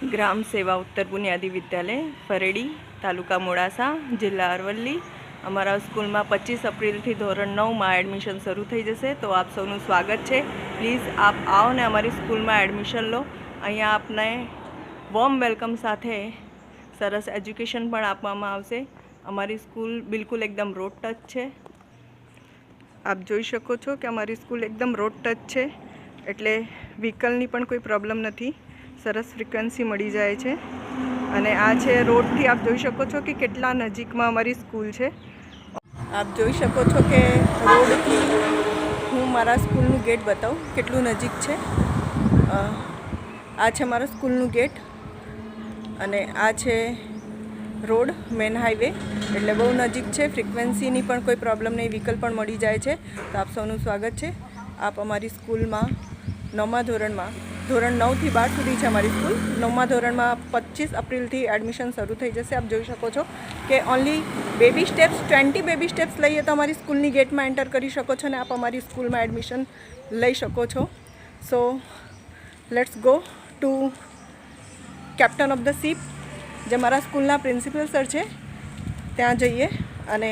ग्राम सेवा उत्तर बुनियादी विद्यालय फरेडी तालुका मोड़ासा जिला अरवली अमरा स्कूल में 25 एप्रिल थी धोरण 9 में एडमिशन शुरू थी जैसे। तो आप सबनु स्वागत है। प्लीज़ आप आओ ने अमरी स्कूल में एडमिशन लो। अहींया आपने वॉर्म वेलकम साथे सरस एज्युकेशन पण आपवामां आवशे। अमरी स्कूल बिल्कुल एकदम रोड टच है। आप जोई शको छो कि अमरी स्कूल एकदम रोड टच है एटले व्हीकलनी पण कोई प्रॉब्लम नहीं। सरस फ्रीक्वेंसी मળી જાય છે અને આ છે રોડથી आप જોઈ શકો છો કે કેટલા નજીકમાં અમારી સ્કૂલ છે। आप જોઈ શકો છો કે રોડથી હું મારા સ્કૂલનું ગેટ બતાવું કેટલું નજીક છે। આ છે મારા સ્કૂલનું ગેટ અને આ છે રોડ મેન હાઈવે એટલે બહુ નજીક છે। ફ્રીક્વન્સીની પણ કોઈ પ્રોબ્લેમ નહીં, વ્હીકલ પણ મળી જાય છે। તો આપ સૌનું સ્વાગત છે। आप અમારી સ્કૂલમાં 9મા ધોરણમાં ધોરણ 9 થી 12 સુધી છે અમારી સ્કૂલ। 9મા ધોરણમાં 25 એપ્રિલથી એડમિશન શરૂ થઈ જશે। આપ જોઈ શકો છો કે only baby steps 20 baby steps લઈએ તો અમારી સ્કૂલની ગેટમાં એન્ટર કરી શકો છો અને આપ અમારી સ્કૂલમાં એડમિશન લઈ શકો છો। So let's go to captain of the ship જે મારા સ્કૂલના પ્રિન્સિપલ સર છે ત્યાં જઈએ અને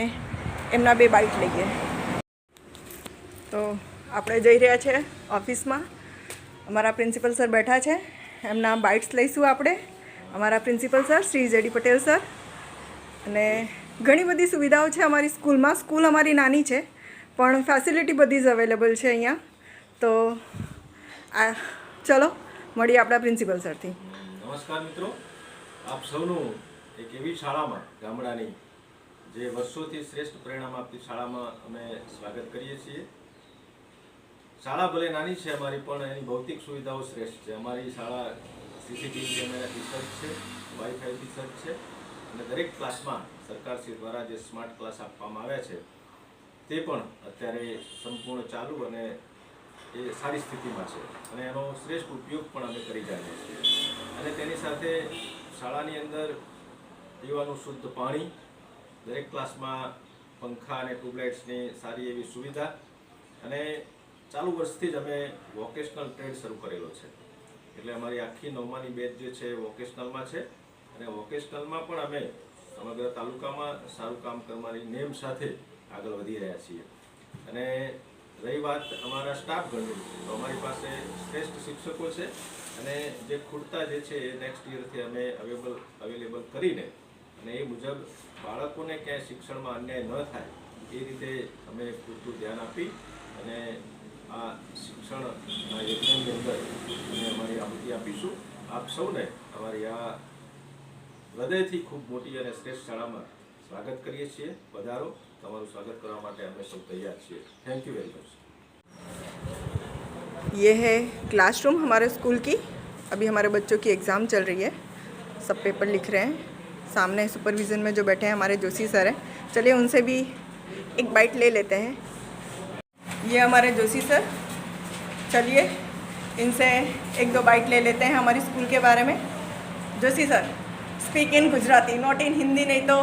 એમના બે બાઇટ લઈએ। તો આપણે જઈ રહ્યા છે ઓફિસમાં। अमरा प्रिंसिपल सर बैठा है, एमना बाइट्स लईशुं आपणे। अमरा principal sir Shri JD Patel sir अने घणी बधी सुविधाओं है अमरी स्कूल में। स्कूल अमरी नानी है पण फेसिलिटी बधी ज अवेलेबल है अहींया। तो चलो मळीए आपणा प्रिंसिपल सर थी। नमस्कार मित्रों, आप सौनु एक एवी शाळा में गामडानी जे वर्षोथी श्रेष्ठ परिणाम आपती शाळा में अमे स्वागत करीए छीए। शाळा भले नानी है अमारी पण एनी भौतिक सुविधाओं श्रेष्ठ है। अमारी शाळा सीसीटीवी कैमेराथी सज्ज है, वाईफाईथी सज्ज है અને દરેક ક્લાસમાં સરકારશ્રી દ્વારા જે સ્માર્ટ ક્લાસ આપવામાં આવ્યા છે તે પણ અત્યારે સંપૂર્ણ ચાલુ અને એ સારી સ્થિતિમાં છે અને એનો શ્રેષ્ઠ ઉપયોગ પણ અમે કરી રહ્યા છીએ। અને તેની સાથે શાળાની અંદર પીવાનું શુદ્ધ પાણી, દરેક ક્લાસમાં પંખા અને ટ્યુબલાઇટ્સની સારી એવી સુવિધા અને ચાલુ વર્ષથી જ અમે વોકેશનલ ટ્રેડ શરૂ કરેલો છે। એટલે અમારી આખી 9માની બેચ જે છે વોકેશનલમાં છે અને વોકેશનલમાં પણ અમે સમગ્ર તાલુકામાં સારું કામ કરવાની નેમ સાથે આગળ વધી રહ્યા છીએ। અને રહી વાત અમારા સ્ટાફ ગણની, તો અમારી પાસે શ્રેષ્ઠ શિક્ષકો છે અને જે ખૂટતા જે છે એ નેક્સ્ટ યરથી અમે અવેલેબલ કરીને અને એ મુજબ બાળકોને ક્યાંય શિક્ષણમાં અન્યાય ન થાય એ રીતે અમે પૂરતું ધ્યાન આપી અને आ शिक्षण यज्ञ अंदर अमे अमारी आहुति आपीशुं। आप सौने अमारी आ हृदयथी खूब मोटी और श्रेष्ठ शाळा में स्वागत करीए छीए। पधारो, तमारुं स्वागत करवा माटे अमे सौ तैयार छीए। Thank you very much. ये है क्लासरूम हमारे स्कूल की। अभी हमारे बच्चों की एग्ज़ाम चल रही है, सब पेपर लिख रहे हैं। सामने सुपरविज़न में जो बैठे हैं हमारे जोशी सर हैं। चलिए उनसे भी एक बाइट ले लेते हैं। ये हमारे जोशी सर, चलिए इनसे एक दो बाइट ले लेते हैं हमारी स्कूल के बारे में। Joshi sir, speak in Gujarati, not in Hindi, नहीं तो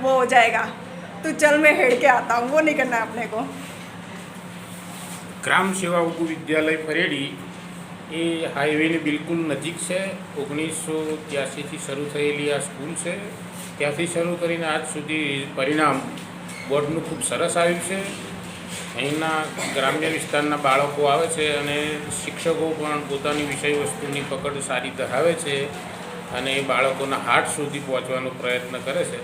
वो हो जाएगा तो चल मैं हेड़ के आता हूँ, वो नहीं करना है अपने को। ग्राम सेवा उपु विद्यालय फरेडी ये हाईवे ने बिल्कुल नजीक है। 1983 थी शुरू थयेली आ स्कूल है। त्याथी शुरू करीने आज सुधी परिणाम बोर्डनु खूब सरस आव्युं छे। અહીંના ગ્રામ્ય વિસ્તારના બાળકો આવે છે અને શિક્ષકો પણ પોતાની વિષય વસ્તુની પકડ સારી ધરાવે છે અને એ બાળકોના હાર્ટ સુધી પહોંચવાનો પ્રયત્ન કરે છે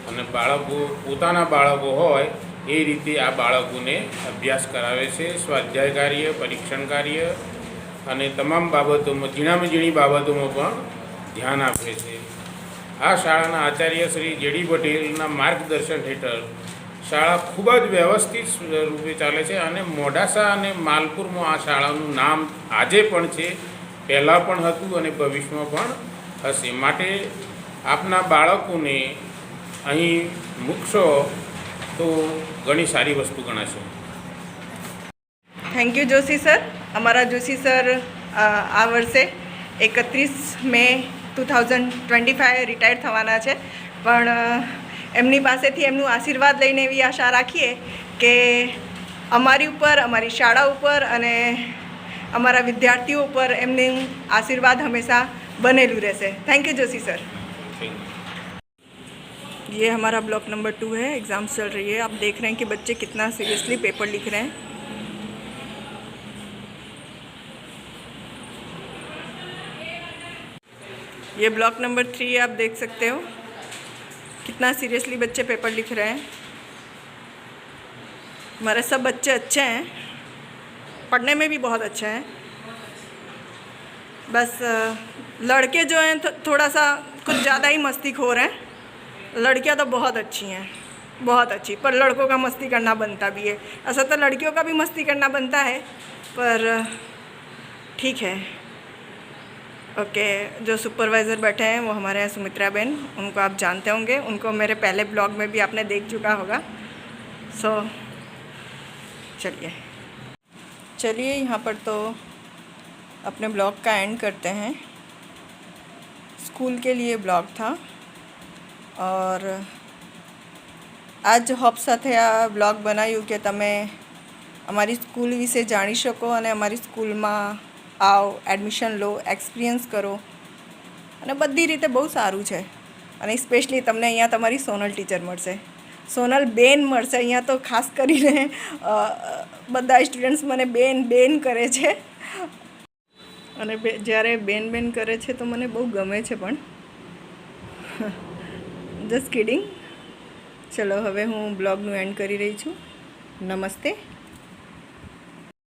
અને બાળકો પોતાના બાળકો હોય એ રીતે આ બાળકોને અભ્યાસ કરાવે છે। સ્વાધ્યાય કાર્ય, પરીક્ષણ કાર્ય અને તમામ બાબતોમાં ઝીણામાં ઝીણી બાબતોમાં પણ ધ્યાન આપે છે। આ શાળાના આચાર્ય શ્રી જેડી પટેલના માર્ગદર્શન હેઠળ शाळा खूब ज व्यवस्थित रूपे चाले छे अने मोडासा अने मालपुर में आ शाळानुं नाम आजे पण छे, पहला पण हतुं अने भविष्यमां पण हशे। माटे आपना बाळकोने अहीं मूकशो तो घणी सारी वस्तु गणाशे। Thank you Joshi sir. अमरा जोशी सर आ वर्षे 31 मे 2025 रिटायर थवाना छे, पण एमनी पासेथी एमनुं आशीर्वाद लईने एवी आशा राखीए के अमारी उपर, अमारी शाळा उपर अने अमरा विद्यार्थीओ पर एमनुं आशीर्वाद हमेशा बनेलू रहશે. Thank you Joshi sir. Thank you. ये हमारा ब्लॉक नंबर 2 है. एग्ज़ाम्स चल रही है. आप देख रहे हैं कि बच्चे कितना सीरियसली पेपर लिख रहे हैं. ये ब्लॉक नंबर 3 आप देख सकते हो कितना सीरियसली बच्चे पेपर लिख रहे हैं. हमारे सब बच्चे अच्छे हैं, पढ़ने में भी बहुत अच्छे हैं. बस लड़के जो हैं थोड़ा सा कुछ ज़्यादा ही मस्तीखोर हैं. लड़कियां तो बहुत अच्छी हैं, बहुत अच्छी, पर लड़कों का मस्ती करना बनता भी है. ऐसा तो लड़कियों का भी मस्ती करना बनता है, पर ठीक है. ओके. जो सुपरवाइज़र बैठे हैं वो हमारे हैं सुमित्रा बहन. उनको आप जानते होंगे, उनको मेरे पहले ब्लॉग में भी आपने देख चुका होगा. सो चलिए यहाँ पर तो अपने ब्लॉग का एंड करते हैं. स्कूल के लिए ब्लॉग था और આજ હોપ સાથે આ બ્લોગ બનાવ્યું કે તમે અમારી સ્કૂલ વિશે જાણી શકો અને અમારી સ્કૂલમાં આવો, એડમિશન લો, એક્સપિરિયન્સ કરો અને બધી રીતે બહુ સારું છે. અને સ્પેશિયલી તમને અહીંયા તમારી સોનલ ટીચર મળશે, સોનલ બેન મળશે. અહીંયા તો ખાસ કરીને બધા સ્ટુડન્ટ્સ મને બેન બેન કરે છે અને જ્યારે બેન બેન કરે છે તો મને બહુ ગમે છે. પણ જસ્ટ કિડિંગ. ચલો હવે હું બ્લોગનું એન્ડ કરી રહી છું. નમસ્તે.